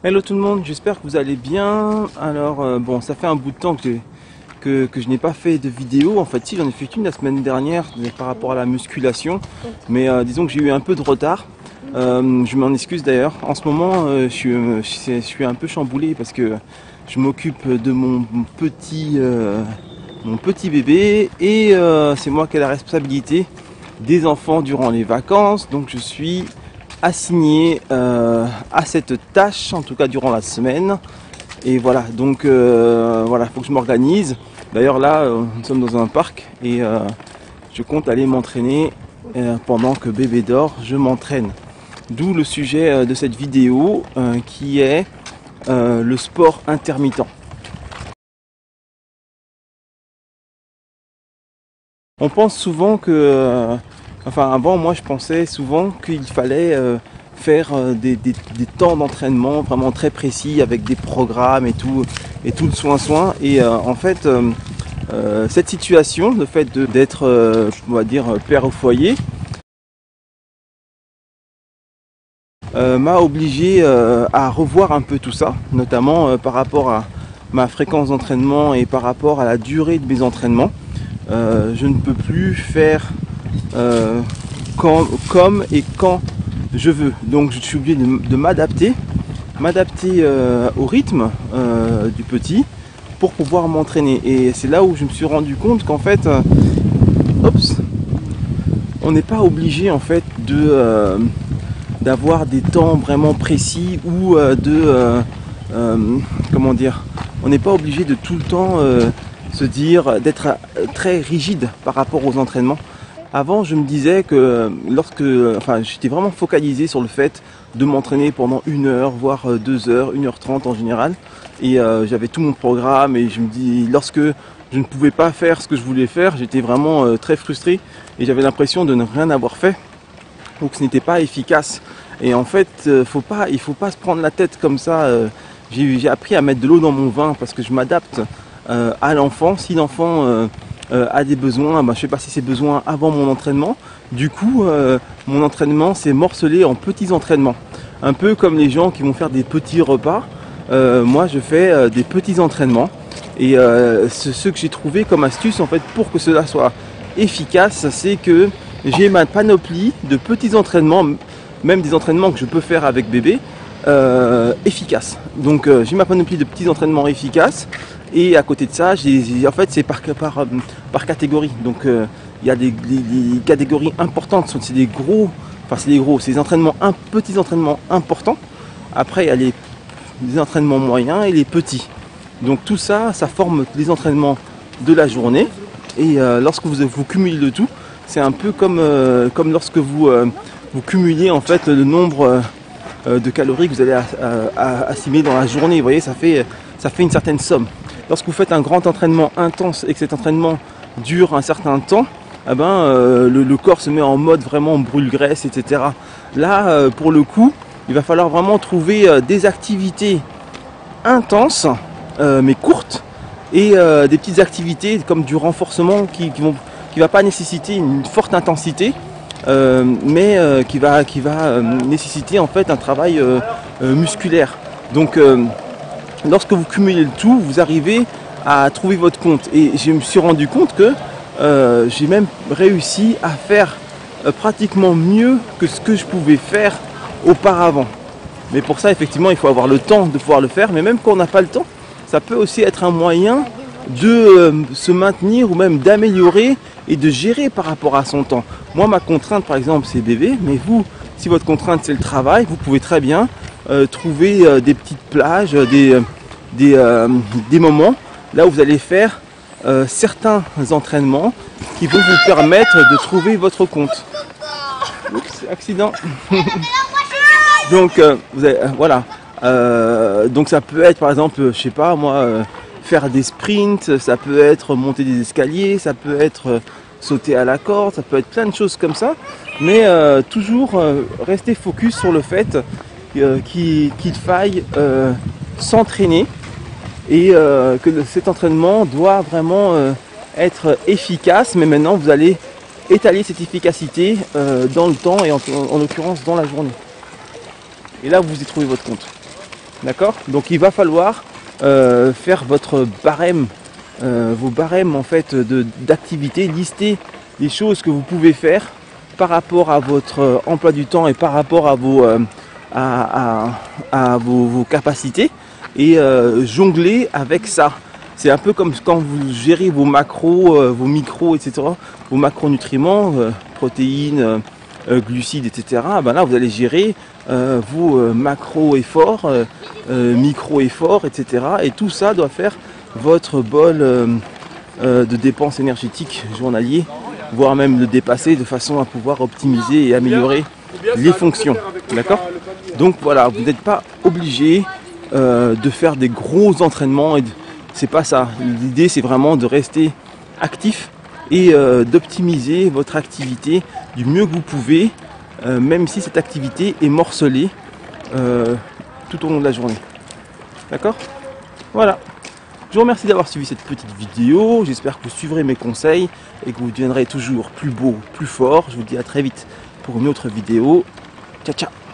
Hello tout le monde, j'espère que vous allez bien. Alors bon, ça fait un bout de temps que je n'ai pas fait de vidéo. En fait, si, j'en ai fait une la semaine dernière par rapport à la musculation. Mais disons que j'ai eu un peu de retard. Je m'en excuse d'ailleurs. En ce moment, je suis un peu chamboulé parce que je m'occupe de mon petit bébé. Et c'est moi qui ai la responsabilité des enfants durant les vacances. Donc je suis assigné à cette tâche, en tout cas durant la semaine. Et voilà, donc voilà, faut que je m'organise. D'ailleurs là, nous sommes dans un parc et je compte aller m'entraîner pendant que bébé dort, je m'entraîne. D'où le sujet de cette vidéo qui est le sport intermittent. On pense souvent que enfin avant, moi je pensais souvent qu'il fallait faire des temps d'entraînement vraiment très précis avec des programmes et tout le soin. Et en fait, cette situation, le fait d'être, on va dire, père au foyer, m'a obligé à revoir un peu tout ça, notamment par rapport à ma fréquence d'entraînement et par rapport à la durée de mes entraînements. Je ne peux plus faire comme et quand je veux. Donc je suis obligé de m'adapter au rythme du petit pour pouvoir m'entraîner. Et c'est là où je me suis rendu compte qu'en fait, on n'est pas obligé en fait d'avoir des temps vraiment précis ou comment dire, on n'est pas obligé de tout le temps se dire d'être très rigide par rapport aux entraînements. Avant, je me disais que j'étais vraiment focalisé sur le fait de m'entraîner pendant 1 heure, voire 2 heures, 1h30 en général. Et j'avais tout mon programme et je me dis, lorsque je ne pouvais pas faire ce que je voulais faire, j'étais vraiment très frustré et j'avais l'impression de ne rien avoir fait. Donc ce n'était pas efficace. Et en fait, il faut pas se prendre la tête comme ça. J'ai appris à mettre de l'eau dans mon vin parce que je m'adapte à l'enfant. Si l'enfant a des besoins, je fais passer ses besoins avant mon entraînement. Du coup, mon entraînement c'est morcelé en petits entraînements. Un peu comme les gens qui vont faire des petits repas. Moi je fais des petits entraînements. Et ce que j'ai trouvé comme astuce en fait pour que cela soit efficace, c'est que j'ai ma panoplie de petits entraînements, même des entraînements que je peux faire avec bébé, efficaces. Donc j'ai ma panoplie de petits entraînements efficaces. Et à côté de ça, en fait, c'est par catégorie. Donc, il y a des catégories importantes. C'est des entraînements, petits entraînements importants. Après, il y a des entraînements moyens et les petits. Donc, tout ça, ça forme les entraînements de la journée. Et lorsque vous cumulez le tout, c'est un peu comme lorsque vous cumulez en fait le nombre de calories que vous allez assimiler dans la journée. Vous voyez, ça fait une certaine somme. Lorsque vous faites un grand entraînement intense et que cet entraînement dure un certain temps, le corps se met en mode vraiment brûle-graisse, etc. Là, pour le coup, il va falloir vraiment trouver des activités intenses, mais courtes, et des petites activités comme du renforcement qui va pas nécessiter une forte intensité, mais qui va nécessiter en fait un travail musculaire. Donc lorsque vous cumulez le tout, vous arrivez à trouver votre compte. Et je me suis rendu compte que j'ai même réussi à faire pratiquement mieux que ce que je pouvais faire auparavant. Mais pour ça, effectivement, il faut avoir le temps de pouvoir le faire. Mais même quand on n'a pas le temps, ça peut aussi être un moyen de se maintenir ou même d'améliorer et de gérer par rapport à son temps. Moi, ma contrainte, par exemple, c'est bébé. Mais vous, si votre contrainte, c'est le travail, vous pouvez très bien trouver des petites plages, des moments là où vous allez faire certains entraînements qui vont vous permettre de trouver votre compte. Oups, accident. Donc voilà. Donc ça peut être par exemple, je sais pas moi, faire des sprints, ça peut être monter des escaliers, ça peut être sauter à la corde, ça peut être plein de choses comme ça. Mais toujours rester focus sur le fait qu'il faille s'entraîner et que cet entraînement doit vraiment être efficace. Mais maintenant vous allez étaler cette efficacité dans le temps et en l'occurrence dans la journée. Et là vous y trouvez votre compte. D'accord? Donc il va falloir faire votre barème, vos barèmes en fait d'activité, lister les choses que vous pouvez faire par rapport à votre emploi du temps et par rapport à vos capacités et jongler avec ça. C'est un peu comme quand vous gérez vos macros, vos micros, etc., vos macronutriments, protéines, glucides, etc. Ben là, vous allez gérer vos macro-efforts, micro-efforts, etc. Et tout ça doit faire votre bol de dépenses énergétiques journalier, voire même le dépasser de façon à pouvoir optimiser et améliorer les fonctions. D'accord? Donc voilà, vous n'êtes pas obligé de faire des gros entraînements. C'est pas ça. L'idée, c'est vraiment de rester actif et d'optimiser votre activité du mieux que vous pouvez, même si cette activité est morcelée tout au long de la journée. D'accord? Voilà. Je vous remercie d'avoir suivi cette petite vidéo. J'espère que vous suivrez mes conseils et que vous deviendrez toujours plus beau, plus fort. Je vous dis à très vite pour une autre vidéo. Ciao, ciao!